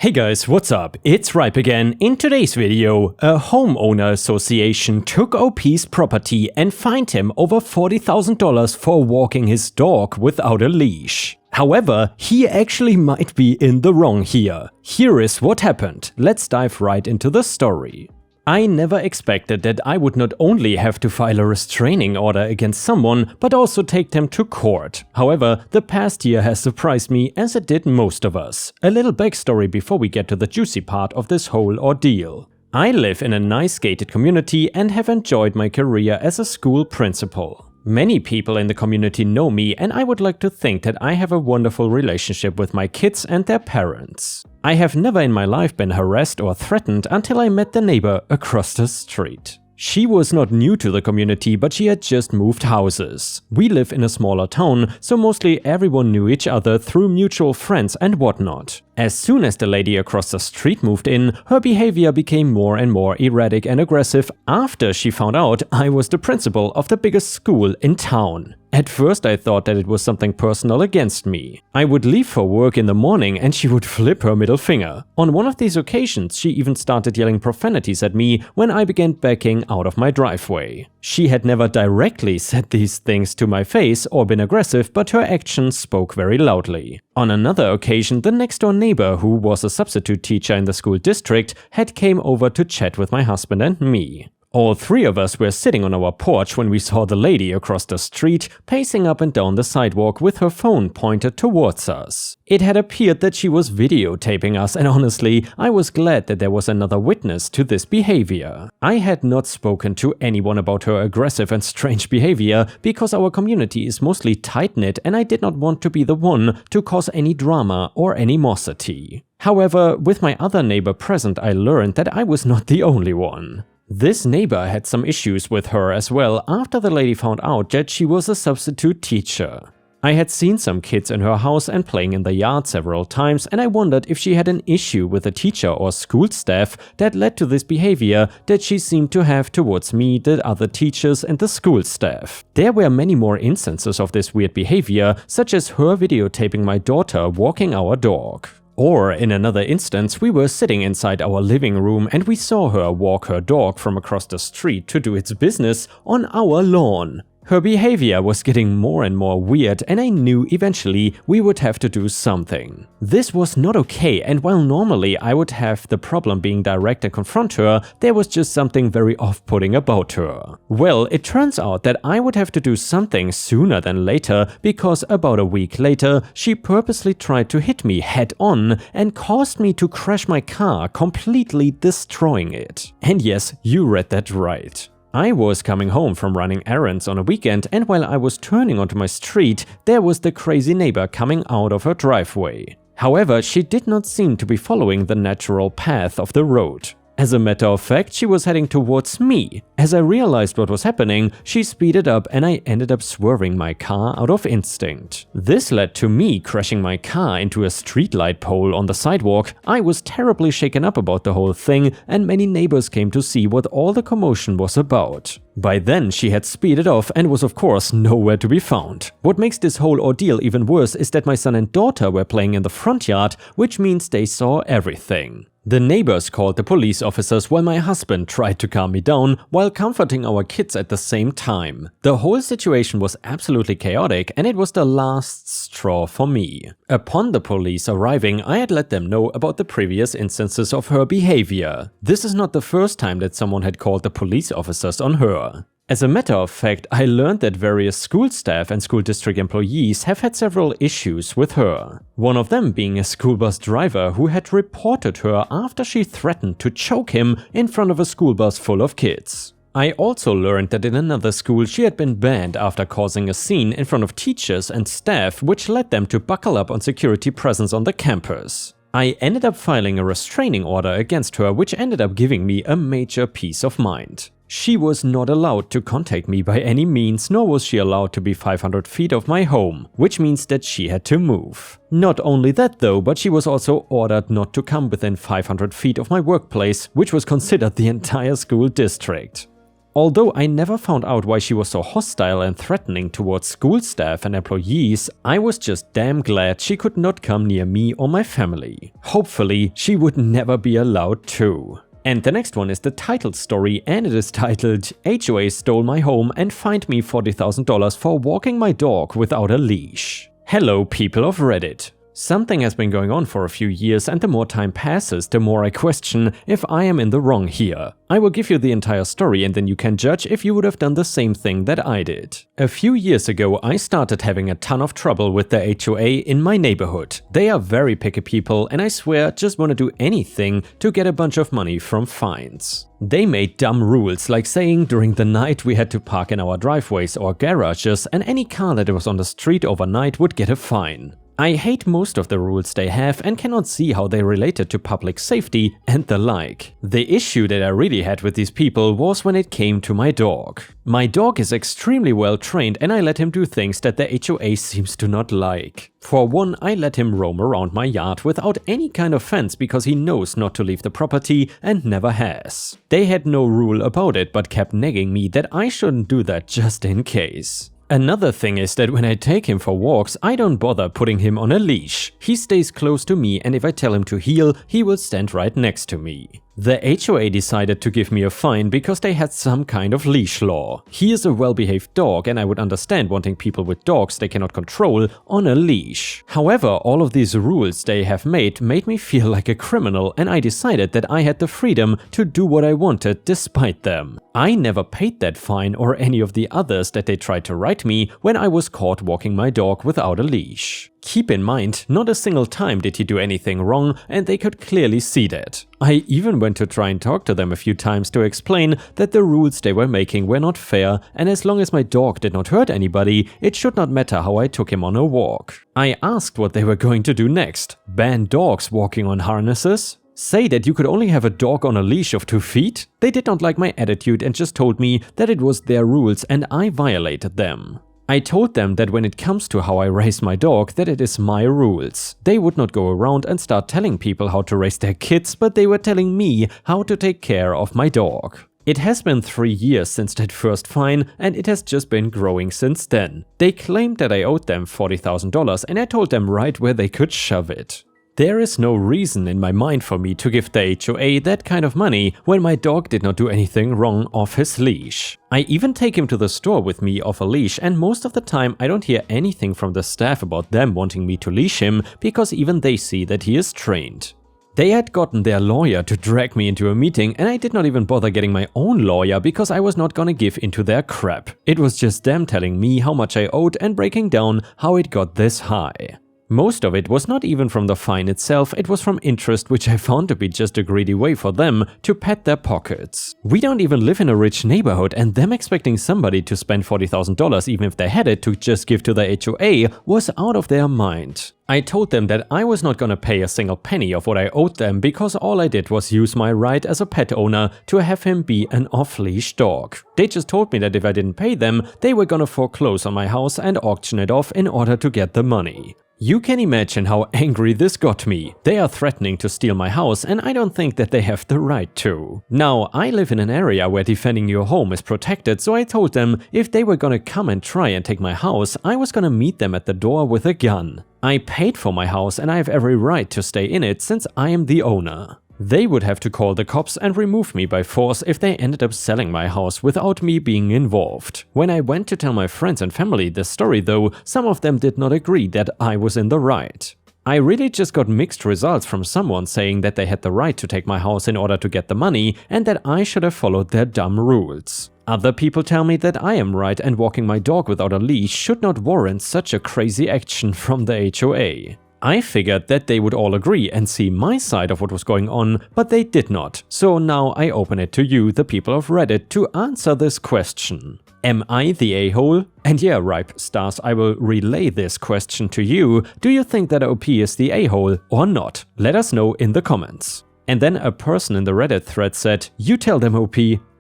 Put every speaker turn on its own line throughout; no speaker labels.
Hey guys, what's up? It's Ripe again. In today's video, a homeowner association took OP's property and fined him over $40,000 for walking his dog without a leash. However, he actually might be in the wrong here. Here is what happened. Let's dive right into the story. I never expected that I would not only have to file a restraining order against someone, but also take them to court. However, the past year has surprised me, as it did most of us. A little backstory before we get to the juicy part of this whole ordeal. I live in a nice gated community and have enjoyed my career as a school principal. Many people in the community know me, and I would like to think that I have a wonderful relationship with my kids and their parents. I have never in my life been harassed or threatened until I met the neighbor across the street. She was not new to the community, but she had just moved houses. We live in a smaller town, so mostly everyone knew each other through mutual friends and whatnot. As soon as the lady across the street moved in, her behavior became more and more erratic and aggressive after she found out I was the principal of the biggest school in town. At first I thought that it was something personal against me. I would leave for work in the morning and she would flip her middle finger. On one of these occasions, she even started yelling profanities at me when I began backing out of my driveway. She had never directly said these things to my face or been aggressive, but her actions spoke very loudly. On another occasion, the next door neighbor, who was a substitute teacher in the school district, had came over to chat with my husband and me. All three of us were sitting on our porch when we saw the lady across the street pacing up and down the sidewalk with her phone pointed towards us. It had appeared that she was videotaping us, and honestly, I was glad that there was another witness to this behavior. I had not spoken to anyone about her aggressive and strange behavior because our community is mostly tight-knit and I did not want to be the one to cause any drama or animosity. However, with my other neighbor present, I learned that I was not the only one. This neighbor had some issues with her as well after the lady found out that she was a substitute teacher. I had seen some kids in her house and playing in the yard several times, and I wondered if she had an issue with a teacher or school staff that led to this behavior that she seemed to have towards me, the other teachers, and the school staff. There were many more instances of this weird behavior, such as her videotaping my daughter walking our dog. Or, in another instance, we were sitting inside our living room and we saw her walk her dog from across the street to do its business on our lawn. Her behavior was getting more and more weird, and I knew eventually we would have to do something. This was not okay, and while normally I would have the problem being direct and confront her, there was just something very off-putting about her. Well, it turns out that I would have to do something sooner than later, because about a week later, she purposely tried to hit me head-on and caused me to crash my car, completely destroying it. And yes, you read that right. I was coming home from running errands on a weekend, and while I was turning onto my street, there was the crazy neighbor coming out of her driveway. However, she did not seem to be following the natural path of the road. As a matter of fact, she was heading towards me. As I realized what was happening, she speeded up and I ended up swerving my car out of instinct. This led to me crashing my car into a streetlight pole on the sidewalk. I was terribly shaken up about the whole thing, and many neighbors came to see what all the commotion was about. By then, she had speeded off and was of course nowhere to be found. What makes this whole ordeal even worse is that my son and daughter were playing in the front yard, which means they saw everything. The neighbors called the police officers while my husband tried to calm me down while comforting our kids at the same time. The whole situation was absolutely chaotic, and it was the last straw for me. Upon the police arriving, I had let them know about the previous instances of her behavior. This is not the first time that someone had called the police officers on her. As a matter of fact, I learned that various school staff and school district employees have had several issues with her. One of them being a school bus driver who had reported her after she threatened to choke him in front of a school bus full of kids. I also learned that in another school she had been banned after causing a scene in front of teachers and staff, which led them to buckle up on security presence on the campus. I ended up filing a restraining order against her, which ended up giving me a major peace of mind. She was not allowed to contact me by any means, nor was she allowed to be 500 feet of my home, which means that she had to move. Not only that though, but she was also ordered not to come within 500 feet of my workplace, which was considered the entire school district. Although I never found out why she was so hostile and threatening towards school staff and employees, I was just damn glad she could not come near me or my family. Hopefully, she would never be allowed to. And the next one is the title story, and it is titled HOA stole my home and fined me $40,000 for walking my dog without a leash. Hello people of Reddit. Something has been going on for a few years, and the more time passes, the more I question if I am in the wrong here. I will give you the entire story and then you can judge if you would have done the same thing that I did. A few years ago, I started having a ton of trouble with the HOA in my neighborhood. They are very picky people and I swear just want to do anything to get a bunch of money from fines. They made dumb rules, like saying during the night we had to park in our driveways or garages, and any car that was on the street overnight would get a fine. I hate most of the rules they have and cannot see how they related to public safety and the like. The issue that I really had with these people was when it came to my dog. My dog is extremely well trained and I let him do things that the HOA seems to not like. For one, I let him roam around my yard without any kind of fence because he knows not to leave the property and never has. They had no rule about it but kept nagging me that I shouldn't do that just in case. Another thing is that when I take him for walks, I don't bother putting him on a leash. He stays close to me and if I tell him to heel, he will stand right next to me. The HOA decided to give me a fine because they had some kind of leash law. He is a well-behaved dog and I would understand wanting people with dogs they cannot control on a leash. However, all of these rules they have made me feel like a criminal and I decided that I had the freedom to do what I wanted despite them. I never paid that fine or any of the others that they tried to write me when I was caught walking my dog without a leash. Keep in mind, not a single time did he do anything wrong and they could clearly see that. I even went to try and talk to them a few times to explain that the rules they were making were not fair and as long as my dog did not hurt anybody, it should not matter how I took him on a walk. I asked what they were going to do next. Ban dogs walking on harnesses? Say that you could only have a dog on a leash of 2 feet? They did not like my attitude and just told me that it was their rules and I violated them. I told them that when it comes to how I raise my dog, that it is my rules. They would not go around and start telling people how to raise their kids, but they were telling me how to take care of my dog. It has been 3 years since that first fine and it has just been growing since then. They claimed that I owed them $40,000 and I told them right where they could shove it. There is no reason in my mind for me to give the HOA that kind of money when my dog did not do anything wrong off his leash. I even take him to the store with me off a leash and most of the time I don't hear anything from the staff about them wanting me to leash him because even they see that he is trained. They had gotten their lawyer to drag me into a meeting and I did not even bother getting my own lawyer because I was not gonna give into their crap. It was just them telling me how much I owed and breaking down how it got this high. Most of it was not even from the fine itself, it was from interest, which I found to be just a greedy way for them to pad their pockets. We don't even live in a rich neighborhood and them expecting somebody to spend $40,000 even if they had it to just give to the HOA was out of their mind. I told them that I was not gonna pay a single penny of what I owed them because all I did was use my right as a pet owner to have him be an off-leash dog. They just told me that if I didn't pay them, they were gonna foreclose on my house and auction it off in order to get the money. You can imagine how angry this got me. They are threatening to steal my house and I don't think that they have the right to. Now, I live in an area where defending your home is protected, so I told them if they were gonna come and try and take my house, I was gonna meet them at the door with a gun. I paid for my house and I have every right to stay in it since I am the owner. They would have to call the cops and remove me by force if they ended up selling my house without me being involved. When I went to tell my friends and family this story though, some of them did not agree that I was in the right. I really just got mixed results from someone saying that they had the right to take my house in order to get the money and that I should have followed their dumb rules. Other people tell me that I am right and walking my dog without a leash should not warrant such a crazy action from the HOA. I figured that they would all agree and see my side of what was going on, but they did not. So now I open it to you, the people of Reddit, to answer this question. Am I the a-hole? And yeah, Ripe Stars, I will relay this question to you. Do you think that OP is the a-hole or not? Let us know in the comments. And then a person in the Reddit thread said, you tell them OP.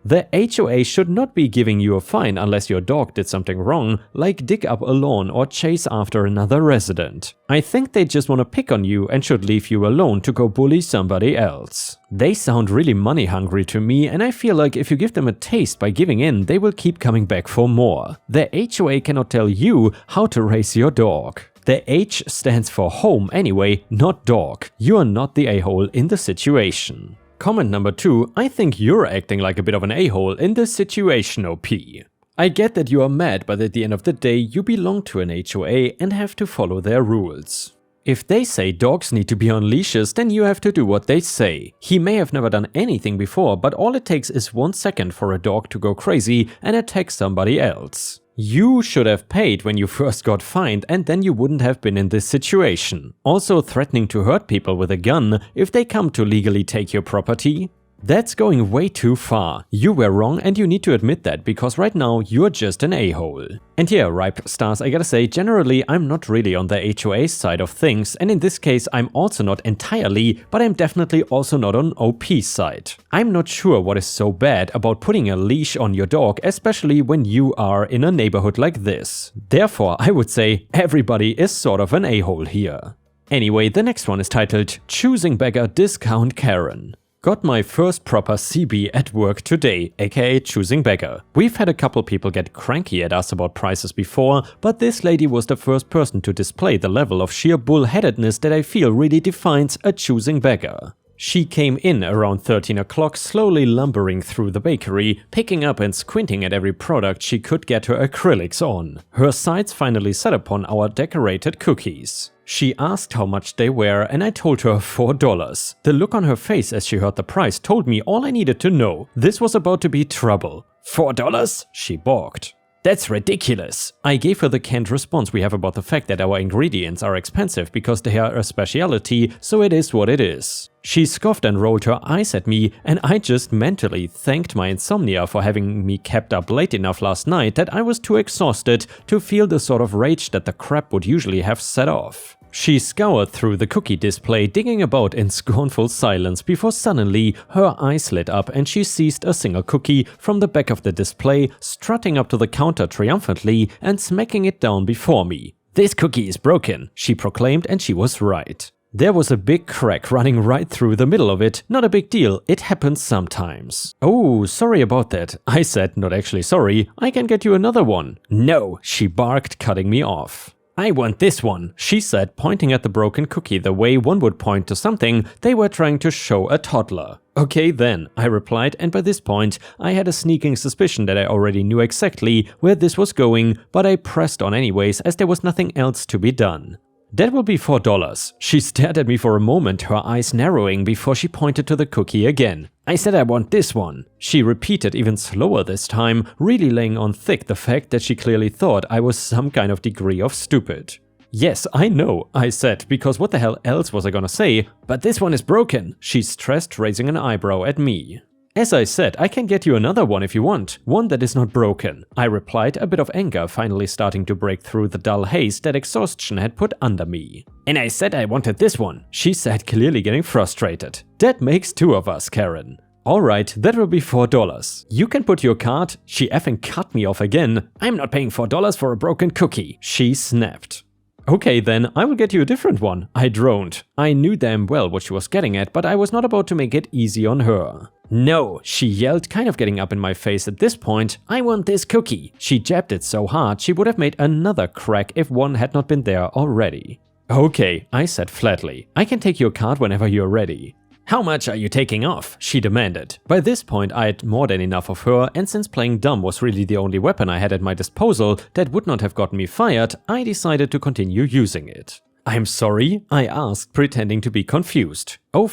The HOA should not be giving you a fine unless your dog did something wrong, like dig up a lawn or chase after another resident. I think they just want to pick on you and should leave you alone to go bully somebody else. They sound really money hungry to me, and I feel like if you give them a taste by giving in, they will keep coming back for more. The HOA cannot tell you how to raise your dog. The H stands for home anyway, not dog. You are not the a-hole in the situation. Comment number 2, I think you're acting like a bit of an a-hole in this situation, OP. I get that you are mad, but at the end of the day, you belong to an HOA and have to follow their rules. If they say dogs need to be on leashes, then you have to do what they say. He may have never done anything before, but all it takes is 1 second for a dog to go crazy and attack somebody else. You should have paid when you first got fined, and then you wouldn't have been in this situation. Also, threatening to hurt people with a gun if they come to legally take your property? That's going way too far. You were wrong and you need to admit that, because right now you're just an a-hole. And yeah, Ripe Stars, I gotta say, generally I'm not really on the HOA side of things, and in this case I'm also not entirely, but I'm definitely also not on OP's side. I'm not sure what is so bad about putting a leash on your dog, especially when you are in a neighborhood like this. Therefore, I would say everybody is sort of an a-hole here. Anyway, the next one is titled Choosing Beggar Discount Karen. Got my first proper CB at work today, aka choosing beggar. We've had a couple people get cranky at us about prices before, but this lady was the first person to display the level of sheer bullheadedness that I feel really defines a choosing beggar. She came in around 13 o'clock, slowly lumbering through the bakery, picking up and squinting at every product she could get her acrylics on. Her sights finally set upon our decorated cookies. She asked how much they were, and I told her $4. The look on her face as she heard the price told me all I needed to know. This was about to be trouble. $4? She balked. That's ridiculous. I gave her the canned response we have about the fact that our ingredients are expensive because they are a specialty, so it is what it is. She scoffed and rolled her eyes at me, and I just mentally thanked my insomnia for having me kept up late enough last night that I was too exhausted to feel the sort of rage that the crap would usually have set off. She scoured through the cookie display, digging about in scornful silence before suddenly her eyes lit up and she seized a single cookie from the back of the display, strutting up to the counter triumphantly and smacking it down before me. "This cookie is broken," she proclaimed, and she was right. There was a big crack running right through the middle of it. Not a big deal, it happens sometimes. "Oh, sorry about that," I said, not actually sorry. "I can get you another one." "No," she barked, cutting me off. "I want this one," she said, pointing at the broken cookie the way one would point to something they were trying to show a toddler. "Okay then," I replied, and by this point I had a sneaking suspicion that I already knew exactly where this was going, but I pressed on anyways as there was nothing else to be done. "That will be $4. She stared at me for a moment, her eyes narrowing before she pointed to the cookie again. "I said I want this one," she repeated even slower this time, really laying on thick the fact that she clearly thought I was some kind of degree of stupid. "Yes, I know," I said, because what the hell else was I gonna say? "But this one is broken," she stressed, raising an eyebrow at me. "As I said, I can get you another one if you want, one that is not broken," I replied, a bit of anger finally starting to break through the dull haze that exhaustion had put under me. "And I said I wanted this one," she said, clearly getting frustrated. "That makes 2 of us, Karen." "Alright, that will be $4. You can put your card—" She effing cut me off again. "I'm not paying $4 for a broken cookie," she snapped. "Okay then, I will get you a different one," I droned. I knew damn well what she was getting at, but I was not about to make it easy on her. "No," she yelled, kind of getting up in my face at this point. "I want this cookie." She jabbed it so hard she would have made another crack if one had not been there already. "Okay," I said flatly. "I can take your card whenever you're ready." "How much are you taking off?" she demanded. By this point I had more than enough of her, and since playing dumb was really the only weapon I had at my disposal that would not have gotten me fired, I decided to continue using it. "I'm sorry?" I asked, pretending to be confused. "Oh,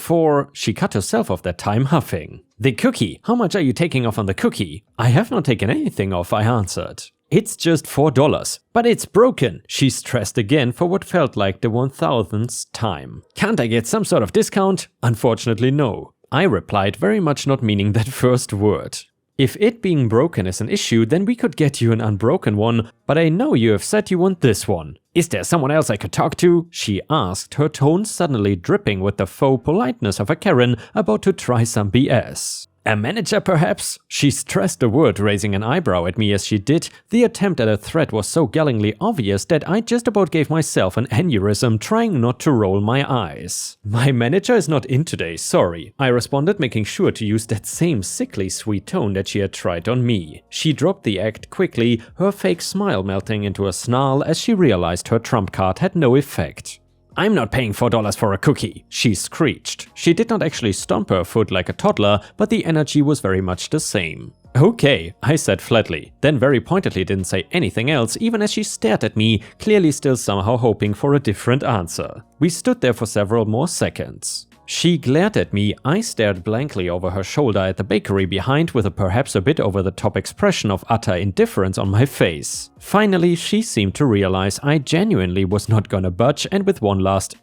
she cut herself off that time, huffing. "The cookie! How much are you taking off on the cookie?" "I have not taken anything off," I answered. "It's just $4. "But it's broken," she stressed again for what felt like the 1000th time. "Can't I get some sort of discount?" "Unfortunately, no," I replied, very much not meaning that first word. "If it being broken is an issue, then we could get you an unbroken one, but I know you have said you want this one." "Is there someone else I could talk to?" she asked, her tone suddenly dripping with the faux politeness of a Karen about to try some BS. A manager perhaps? She stressed the word, raising an eyebrow at me as she did. The attempt at a threat was so gallingly obvious that I just about gave myself an aneurysm trying not to roll my eyes. My manager is not in today, sorry, I responded, making sure to use that same sickly sweet tone that she had tried on me. She dropped the act quickly, her fake smile melting into a snarl as she realized her trump card had no effect. "I'm not paying $4 for a cookie," she screeched. She did not actually stomp her foot like a toddler, but the energy was very much the same. "Okay," I said flatly, then very pointedly didn't say anything else even as she stared at me, clearly still somehow hoping for a different answer. We stood there for several more seconds. She glared at me, I stared blankly over her shoulder at the bakery behind with a perhaps a bit over-the-top expression of utter indifference on my face. Finally, she seemed to realize I genuinely was not gonna budge, and with one last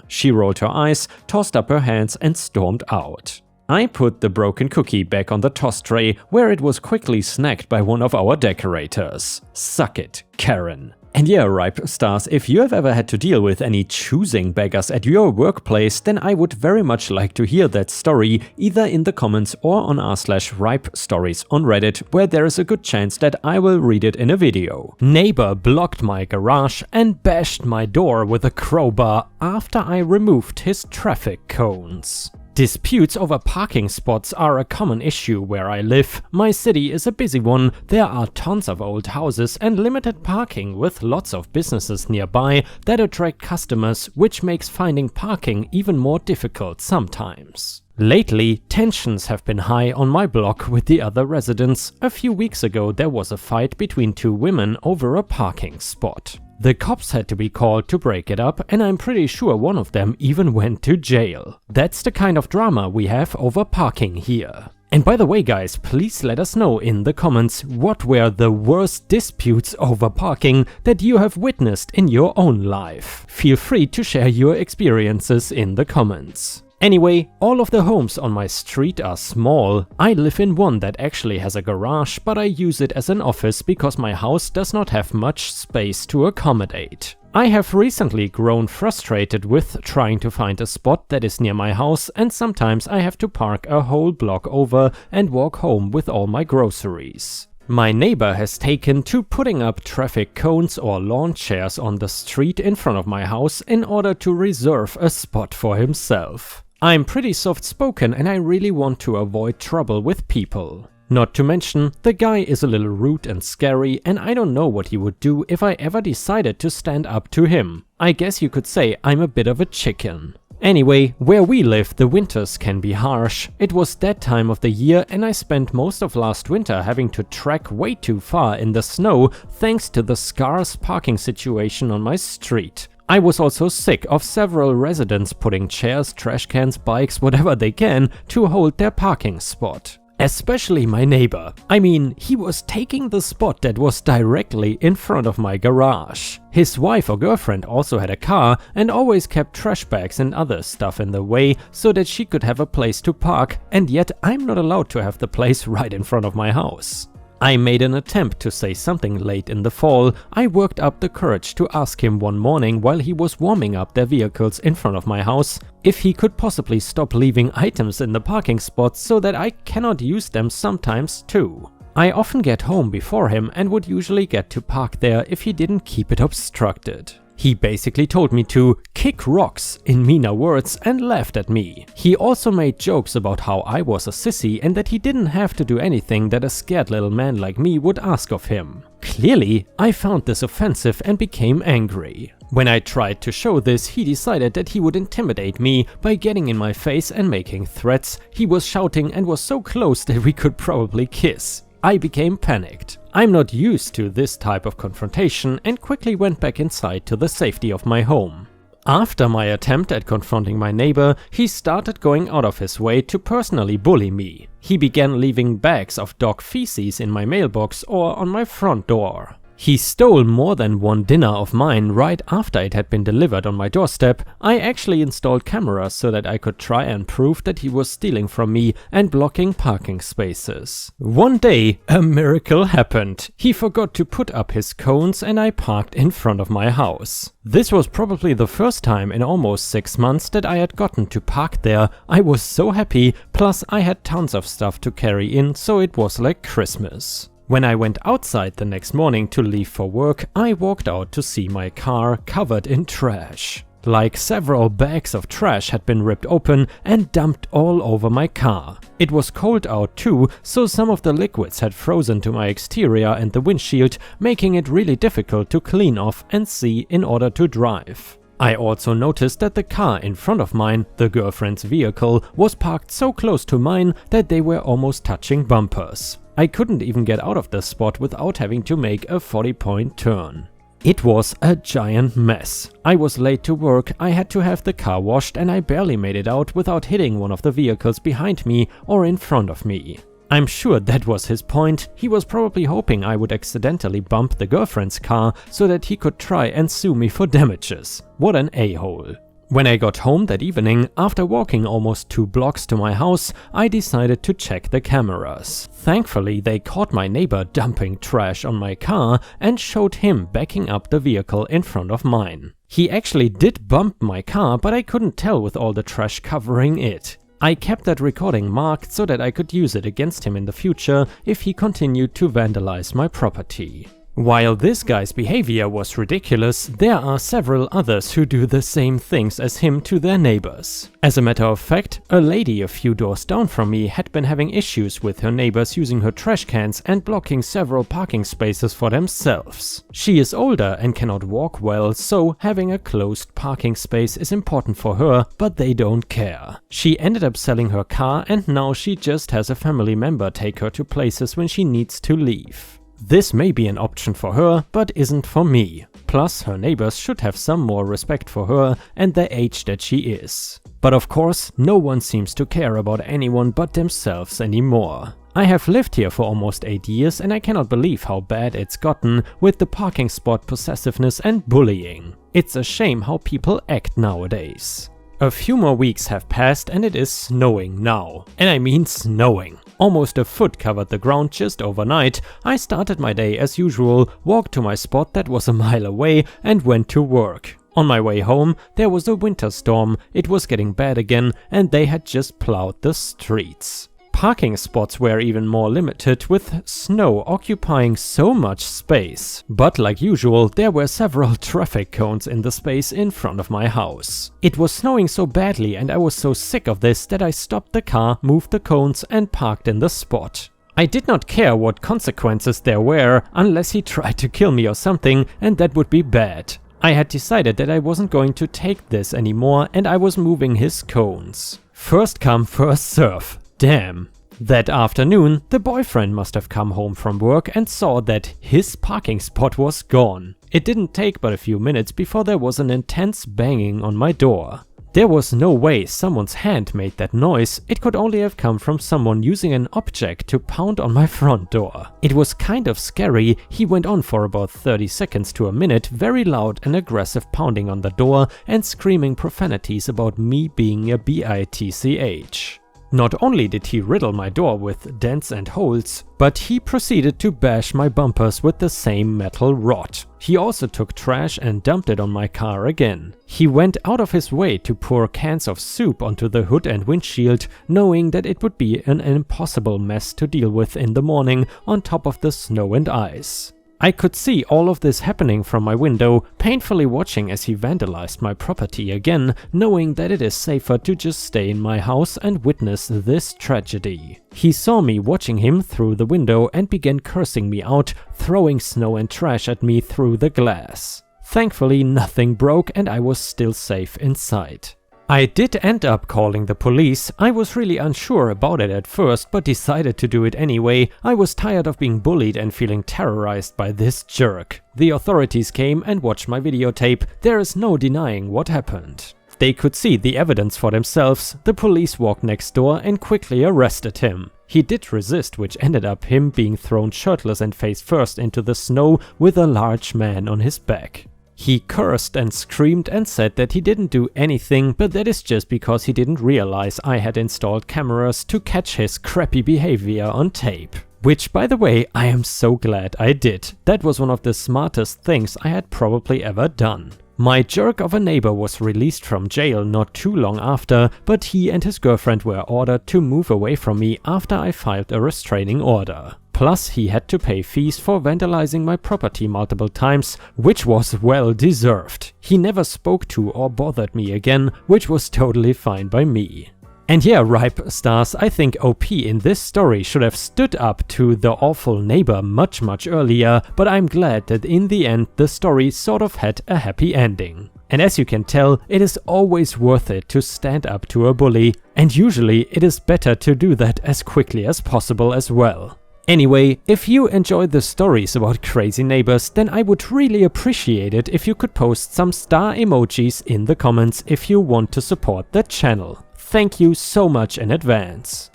she rolled her eyes, tossed up her hands and stormed out. I put the broken cookie back on the toss tray, where it was quickly snagged by one of our decorators. Suck it, Karen. And yeah, Ripe Stars, if you have ever had to deal with any choosing beggars at your workplace, then I would very much like to hear that story, either in the comments or on r/Ripe Stories on Reddit, where there is a good chance that I will read it in a video. Neighbor blocked my garage and bashed my door with a crowbar after I removed his traffic cones. Disputes over parking spots are a common issue where I live. My city is a busy one, there are tons of old houses and limited parking with lots of businesses nearby that attract customers, which makes finding parking even more difficult sometimes. Lately, tensions have been high on my block with the other residents. A few weeks ago there was a fight between two women over a parking spot. The cops had to be called to break it up, and I'm pretty sure one of them even went to jail. That's the kind of drama we have over parking here. And by the way guys, please let us know in the comments what were the worst disputes over parking that you have witnessed in your own life. Feel free to share your experiences in the comments. Anyway, all of the homes on my street are small. I live in one that actually has a garage, but I use it as an office because my house does not have much space to accommodate. I have recently grown frustrated with trying to find a spot that is near my house, and sometimes I have to park a whole block over and walk home with all my groceries. My neighbor has taken to putting up traffic cones or lawn chairs on the street in front of my house in order to reserve a spot for himself. I'm pretty soft-spoken and I really want to avoid trouble with people. Not to mention, the guy is a little rude and scary, and I don't know what he would do if I ever decided to stand up to him. I guess you could say I'm a bit of a chicken. Anyway, where we live the winters can be harsh. It was that time of the year and I spent most of last winter having to trek way too far in the snow thanks to the scarce parking situation on my street. I was also sick of several residents putting chairs, trash cans, bikes, whatever they can to hold their parking spot. Especially my neighbor. I mean, he was taking the spot that was directly in front of my garage. His wife or girlfriend also had a car and always kept trash bags and other stuff in the way so that she could have a place to park, and yet I'm not allowed to have the place right in front of my house. I made an attempt to say something late in the fall. I worked up the courage to ask him one morning while he was warming up their vehicles in front of my house if he could possibly stop leaving items in the parking spots so that I cannot use them sometimes too. I often get home before him and would usually get to park there if he didn't keep it obstructed. He basically told me to kick rocks in meaner words and laughed at me. He also made jokes about how I was a sissy and that he didn't have to do anything that a scared little man like me would ask of him. Clearly, I found this offensive and became angry. When I tried to show this, he decided that he would intimidate me by getting in my face and making threats. He was shouting and was so close that we could probably kiss. I became panicked. I'm not used to this type of confrontation and quickly went back inside to the safety of my home. After my attempt at confronting my neighbor, he started going out of his way to personally bully me. He began leaving bags of dog feces in my mailbox or on my front door. He stole more than one dinner of mine right after it had been delivered on my doorstep. I actually installed cameras so that I could try and prove that he was stealing from me and blocking parking spaces. One day, a miracle happened. He forgot to put up his cones and I parked in front of my house. This was probably the first time in almost 6 months that I had gotten to park there. I was so happy, plus I had tons of stuff to carry in, so it was like Christmas. When I went outside the next morning to leave for work, I walked out to see my car covered in trash. Like several bags of trash had been ripped open and dumped all over my car. It was cold out too, so some of the liquids had frozen to my exterior and the windshield, making it really difficult to clean off and see in order to drive. I also noticed that the car in front of mine, the girlfriend's vehicle, was parked so close to mine that they were almost touching bumpers. I couldn't even get out of the spot without having to make a 40-point turn. It was a giant mess. I was late to work, I had to have the car washed, and I barely made it out without hitting one of the vehicles behind me or in front of me. I'm sure that was his point. He was probably hoping I would accidentally bump the girlfriend's car so that he could try and sue me for damages. What an a-hole. When I got home that evening, after walking almost 2 blocks to my house, I decided to check the cameras. Thankfully, they caught my neighbor dumping trash on my car and showed him backing up the vehicle in front of mine. He actually did bump my car, but I couldn't tell with all the trash covering it. I kept that recording marked so that I could use it against him in the future if he continued to vandalize my property. While this guy's behavior was ridiculous, there are several others who do the same things as him to their neighbors. As a matter of fact, a lady a few doors down from me had been having issues with her neighbors using her trash cans and blocking several parking spaces for themselves. She is older and cannot walk well, so having a closed parking space is important for her, but they don't care. She ended up selling her car and now she just has a family member take her to places when she needs to leave. This may be an option for her, but isn't for me. Plus, her neighbors should have some more respect for her and the age that she is. But of course, no one seems to care about anyone but themselves anymore. I have lived here for almost 8 years and I cannot believe how bad it's gotten with the parking spot possessiveness and bullying. It's a shame how people act nowadays. A few more weeks have passed and it is snowing now. And I mean snowing. Almost a foot covered the ground just overnight. I started my day as usual, walked to my spot that was a mile away and went to work. On my way home, there was a winter storm, it was getting bad again and they had just plowed the streets. Parking spots were even more limited, with snow occupying so much space. But like usual, there were several traffic cones in the space in front of my house. It was snowing so badly and I was so sick of this that I stopped the car, moved the cones and parked in the spot. I did not care what consequences there were, unless he tried to kill me or something, and that would be bad. I had decided that I wasn't going to take this anymore and I was moving his cones. First come, first serve. Damn. That afternoon, the boyfriend must have come home from work and saw that his parking spot was gone. It didn't take but a few minutes before there was an intense banging on my door. There was no way someone's hand made that noise. It could only have come from someone using an object to pound on my front door. It was kind of scary. He went on for about 30 seconds to a minute, very loud and aggressive pounding on the door and screaming profanities about me being a bitch. Not only did he riddle my door with dents and holes, but he proceeded to bash my bumpers with the same metal rod. He also took trash and dumped it on my car again. He went out of his way to pour cans of soup onto the hood and windshield, knowing that it would be an impossible mess to deal with in the morning on top of the snow and ice. I could see all of this happening from my window, painfully watching as he vandalized my property again, knowing that it is safer to just stay in my house and witness this tragedy. He saw me watching him through the window and began cursing me out, throwing snow and trash at me through the glass. Thankfully, nothing broke and I was still safe inside. I did end up calling the police. I was really unsure about it at first, but decided to do it anyway. I was tired of being bullied and feeling terrorized by this jerk. The authorities came and watched my videotape. There is no denying what happened. They could see the evidence for themselves. The police walked next door and quickly arrested him. He did resist, which ended up him being thrown shirtless and face first into the snow with a large man on his back. He cursed and screamed and said that he didn't do anything, but that is just because he didn't realize I had installed cameras to catch his crappy behavior on tape. Which, by the way, I am so glad I did. That was one of the smartest things I had probably ever done. My jerk of a neighbor was released from jail not too long after, but he and his girlfriend were ordered to move away from me after I filed a restraining order. Plus, he had to pay fees for vandalizing my property multiple times, which was well deserved. He never spoke to or bothered me again, which was totally fine by me. And yeah, Ripe Stars, I think OP in this story should have stood up to the awful neighbor much earlier, but I'm glad that in the end the story sort of had a happy ending. And as you can tell, it is always worth it to stand up to a bully, and usually it is better to do that as quickly as possible as well. Anyway, if you enjoy the stories about crazy neighbors, then I would really appreciate it if you could post some star emojis in the comments if you want to support the channel. Thank you so much in advance.